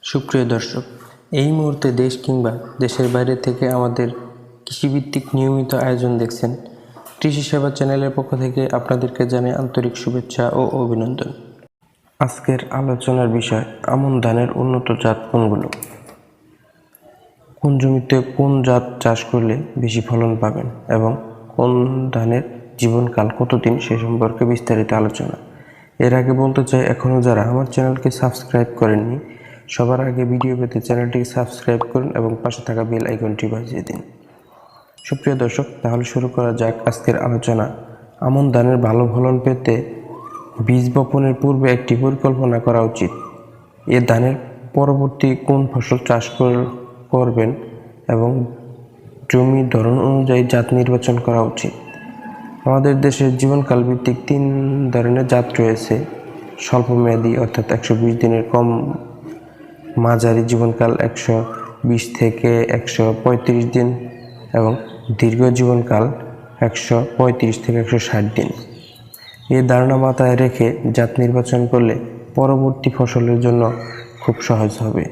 সুপ্রিয় দর্শক, এই মুহূর্তে দেশ কিংবা দেশের বাইরে থেকে আমাদের কৃষিভিত্তিক নিয়মিত আয়োজন দেখছেন। কৃষি সেবা চ্যানেলের পক্ষ থেকে আপনাদেরকে জানাই আন্তরিক শুভেচ্ছা ও অভিনন্দন। আজকের আলোচনার বিষয় আমন ধানের উন্নত জাত কোনগুলো, কোন জমিতে কোন জাত চাষ করলে বেশি ফলন পাবেন এবং কোন ধানের জীবনকাল কতদিন সে সম্পর্কে বিস্তারিত আলোচনা। এর আগে বলতে চাই, এখনও যারা আমার চ্যানেলকে সাবস্ক্রাইব করেননি সবার আগে ভিডিও পেতে চ্যানেলটিকে সাবস্ক্রাইব করুন এবং পাশে থাকা বেল আইকনটি বাজিয়ে দিন। সুপ্রিয় দর্শক, তাহলে শুরু করা যাক আজকের আলোচনা। আমন ধানের ভালো ফলন পেতে বীজ বপনের পূর্বে একটি পরিকল্পনা করা উচিত। এ ধানের পরবর্তী কোন ফসল চাষ করবেন এবং জমির ধরন অনুযায়ী জাত নির্বাচন করা উচিত। আমাদের দেশের জীবনকাল ভিত্তিক 3 ধরনের জাত রয়েছে: স্বল্পমেয়াদী অর্থাৎ 120 দিনের কম, মাঝারি জীবনকাল 120 থেকে 135 দিন এবং দীর্ঘ জীবনকাল 135 থেকে 160 দিন। এই ধারণা মাথায় রেখে জাত নির্বাচন করলে পরবর্তী ফসলের জন্য খুব সহজ হবে।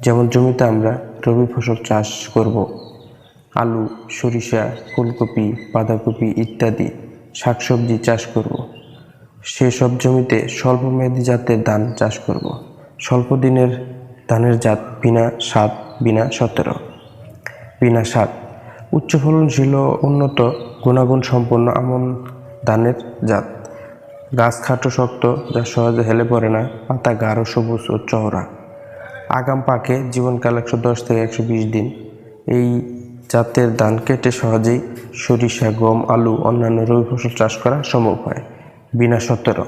যেমন জমিতে আমরা রবি ফসল চাষ করব, আলু, সরিষা, ফুলকপি, বাঁধাকপি ইত্যাদি শাকসবজি চাষ করব। সেসব জমিতে স্বল্পমেয়াদী জাতের ধান চাষ করব। স্বল্প দিনের ধানের জাত বিনা 7, বিনা 17। বিনা 7 উচ্চ ফলনশীল ও উন্নত গুণাগুণ সম্পন্ন আমন ধানের জাত। গাছ খাটো শক্ত, যা সহজে হেলে পড়ে না, পাতা গাঢ় সবুজ ও চওড়া, আগাম পাকে, জীবনকাল 110 থেকে 120 দিন। এই জাতের ধান কেটে সহজেই সরিষা, গম, আলু, অন্যান্য রবি ফসল চাষ করা সম্ভব হয়। বিনা 17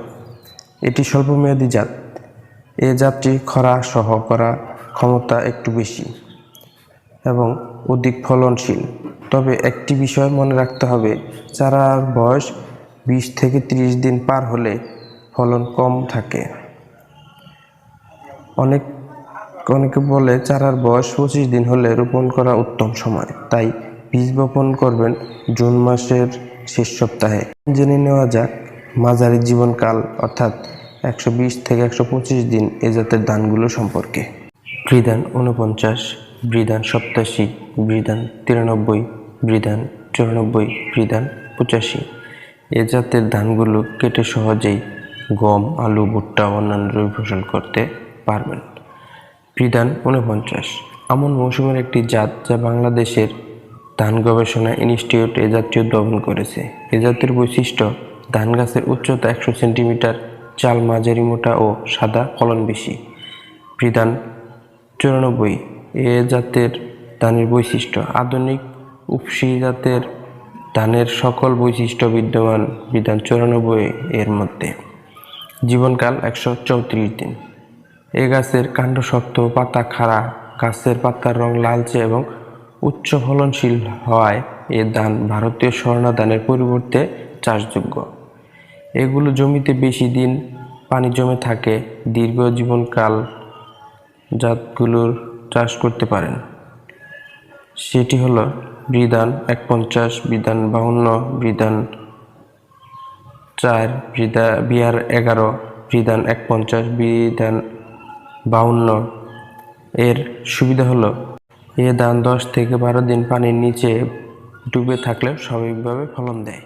এটি স্বল্পমেয়াদী জাত। এ জাতটি খরা সহ করা ক্ষমতা একটু বেশি এবং অধিক ফলনশীল। তবে একটি বিষয় মনে রাখতে হবে, চারার বয়স 20 থেকে 30 দিন পার হলে ফলন কম থাকে। অনেকে বলে চারার বয়স 25 দিন হলে রোপণ করা উত্তম সময়, তাই বীজ বপন করবেন জুন মাসের শেষ সপ্তাহে। জেনে নেওয়া যাক মাঝারি জীবনকাল অর্থাৎ 120 থেকে 125 দিন এ জাতের ধানগুলো সম্পর্কে। বৃধান 49, বৃধান 87, বৃধান 93, বৃধান 94, বৃধান 85 এ জাতের ধানগুলো কেটে সহজেই গম, আলু, ভুট্টা ও অন্যান্য রবি ফসল করতে পারবেন। বৃধান 49 আমন মৌসুমের একটি জাত, যা বাংলাদেশের ধান গবেষণা ইনস্টিটিউট এ জাতটি উদ্ভাবন করেছে। এ জাতের বৈশিষ্ট্য: ধান গাছের উচ্চতা 100 সেন্টিমিটার, চাল মাঝারি মোটা ও সাদা, ফলন বেশি। বৃধান 94 এ জাতের ধানের বৈশিষ্ট্য: আধুনিক উপসি জাতের ধানের সকল বৈশিষ্ট্য বিদ্যমান বৃধান 94 এর মধ্যে। জীবনকাল 134 দিন। এ গাছের কাণ্ড শক্ত, পাতা খাড়া, গাছের পাতার রং লালচে এবং উচ্চ ফলনশীল হওয়ায় এ ধান ভারতীয় স্বর্ণা ধানের পরিবর্তে চাষযোগ্য। এগুলো জমিতে বেশি দিন পানি জমে থাকে। দীর্ঘ জীবনকাল জাতগুলোর চাষ করতে পারেন। সেটি হলো বৃধান 51, বৃধান 52, বৃধান 4, বিআর 11, বৃধান 51, বৃধান 52। এর সুবিধা হলো এ ধান 10 থেকে 12 দিন পানির নিচে ডুবে থাকলেও স্বাভাবিকভাবে ফলন দেয়।